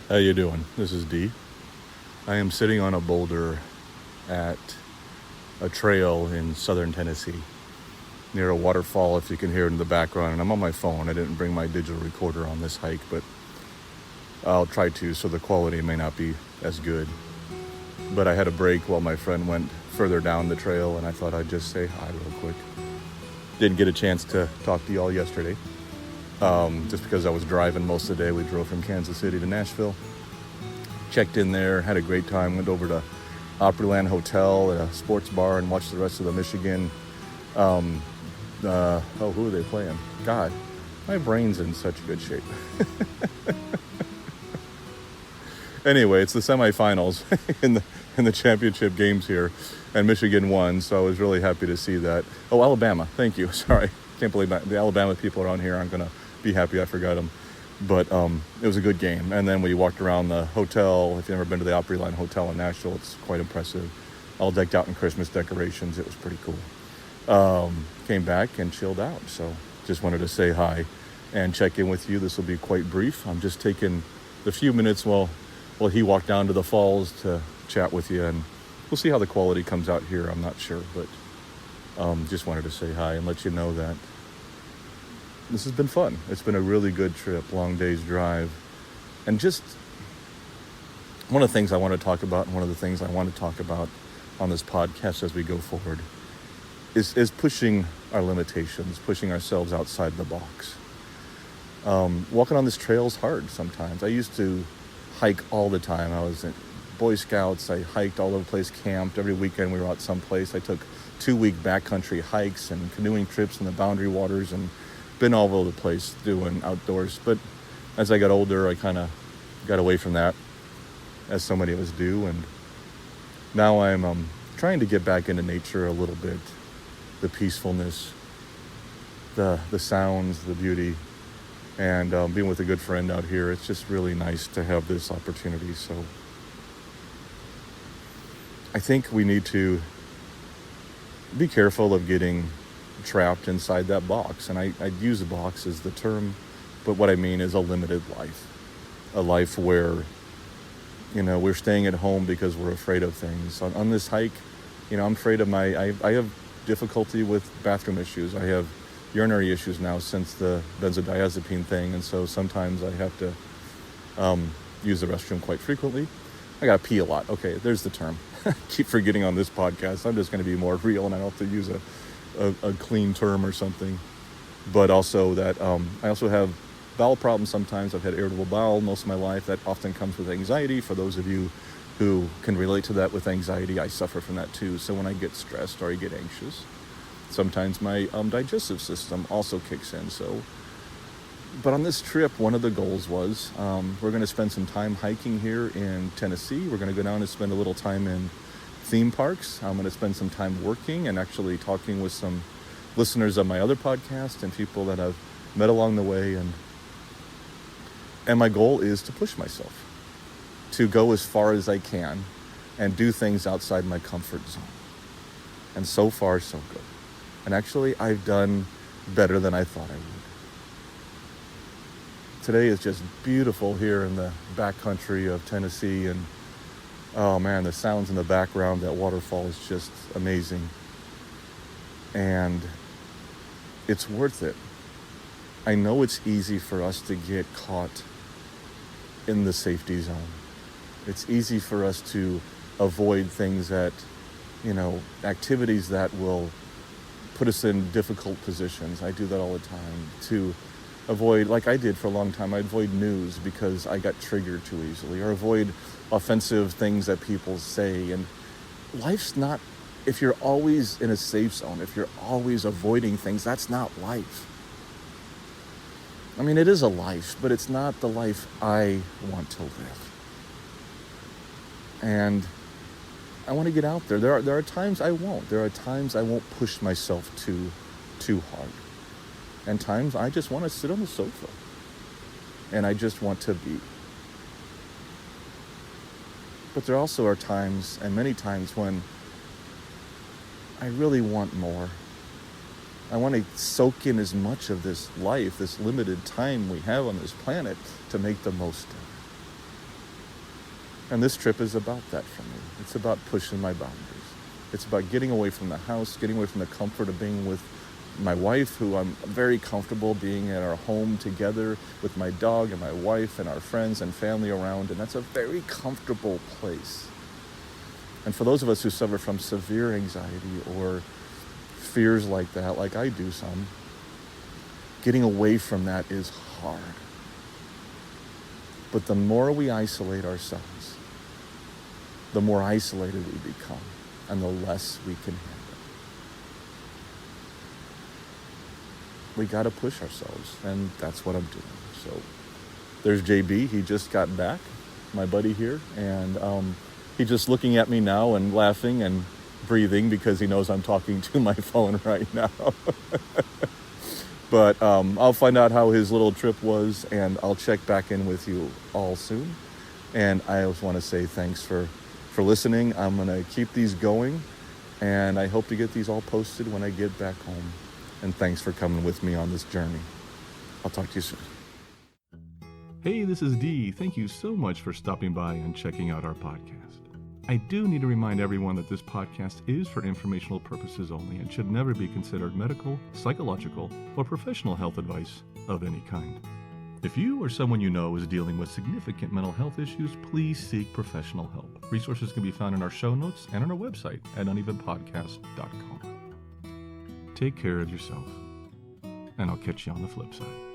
How you doing? This is D. I am sitting on a boulder at a trail in southern Tennessee near a waterfall, if you can hear it in the background. And I'm on my phone. I didn't bring my digital recorder on this hike, but I'll try to, so the quality may not be as good. But I had a break while my friend went further down the trail, and I thought I'd just say hi real quick. Didn't get a chance to talk to y'all yesterday. Just because I was driving most of the day. We drove from Kansas City to Nashville. Checked in there, had a great time. Went over to Opryland Hotel at a sports bar and watched the rest of the Michigan. Who are they playing? God, my brain's in such good shape. Anyway, it's the semifinals in the championship games here, and Michigan won, so I was really happy to see that. Oh, Alabama, thank you. Sorry, can't believe that. The Alabama people are on here. I'm gonna be happy I forgot them. But it was a good game. And then we walked around the hotel. If you've never been to the Opryland Hotel in Nashville, it's quite impressive. All decked out in Christmas decorations. It was pretty cool. Came back and chilled out. So just wanted to say hi and check in with you. This will be quite brief. I'm just taking the few minutes while he walked down to the falls to chat with you. And we'll see how the quality comes out here. I'm not sure. But just wanted to say hi and let you know that this has been fun. It's been a really good trip, long day's drive. And just one of the things I want to talk about, and one of the things I want to talk about on this podcast as we go forward is pushing our limitations, pushing ourselves outside the box. Walking on this trail is hard sometimes. I used to hike all the time. I was in Boy Scouts. I hiked all over the place, camped. Every weekend we were out someplace. I took 2-week backcountry hikes and canoeing trips in the Boundary Waters and been all over the place doing outdoors. But as I got older, I kind of got away from that, as so many of us do. And now I'm trying to get back into nature a little bit. The peacefulness, the sounds, the beauty. And being with a good friend out here, it's just really nice to have this opportunity. So I think we need to be careful of getting trapped inside that box. And I'd use a box as the term, but what I mean is a limited life. A life where, we're staying at home because we're afraid of things. On this hike, I'm afraid of I have difficulty with bathroom issues. I have urinary issues now since the benzodiazepine thing, and so sometimes I have to use the restroom quite frequently. I gotta pee a lot. Okay, there's the term. Keep forgetting on this podcast. I'm just going to be more real, and I don't have to use a clean term or something. But also that I also have bowel problems sometimes. I've had irritable bowel most of my life. That often comes with anxiety. For those of you who can relate to that with anxiety, I suffer from that too. So when I get stressed or I get anxious, sometimes my digestive system also kicks in. But on this trip, one of the goals was we're going to spend some time hiking here in Tennessee. We're going to go down and spend a little time in theme parks. I'm going to spend some time working and actually talking with some listeners of my other podcast and people that I've met along the way. And my goal is to push myself, to go as far as I can and do things outside my comfort zone. And so far, so good. And actually, I've done better than I thought I would. Today is just beautiful here in the backcountry of Tennessee, and oh man, the sounds in the background, that waterfall is just amazing. And it's worth it. I know it's easy for us to get caught in the safety zone. It's easy for us to avoid things that, activities that will put us in difficult positions. I do that all the time. To avoid, like I did for a long time, I avoid news because I got triggered too easily, or avoid offensive things that people say. And life's not, if you're always in a safe zone, if you're always avoiding things, that's not life. I mean, it is a life, but it's not the life I want to live. And I want to get out there. There are times I won't. There are times I won't push myself too hard. And times I just want to sit on the sofa. And I just want to be. But there also are times, and many times, when I really want more. I want to soak in as much of this life, this limited time we have on this planet, to make the most of it. And this trip is about that for me. It's about pushing my boundaries. It's about getting away from the house, getting away from the comfort of being with my wife, who I'm very comfortable being at our home together with my dog and my wife and our friends and family around. And that's a very comfortable place. And for those of us who suffer from severe anxiety or fears like that, like I do some, getting away from that is hard. But the more we isolate ourselves, the more isolated we become, and the less we can handle. We got to push ourselves, and that's what I'm doing. So there's JB. He just got back, my buddy here, and he's just looking at me now and laughing and breathing because he knows I'm talking to my phone right now. But I'll find out how his little trip was, and I'll check back in with you all soon. And I just want to say thanks for listening. I'm going to keep these going, and I hope to get these all posted when I get back home. And thanks for coming with me on this journey. I'll talk to you soon. Hey, this is Dee. Thank you so much for stopping by and checking out our podcast. I do need to remind everyone that this podcast is for informational purposes only and should never be considered medical, psychological, or professional health advice of any kind. If you or someone you know is dealing with significant mental health issues, please seek professional help. Resources can be found in our show notes and on our website at unevenpodcast.com. Take care of yourself, and I'll catch you on the flip side.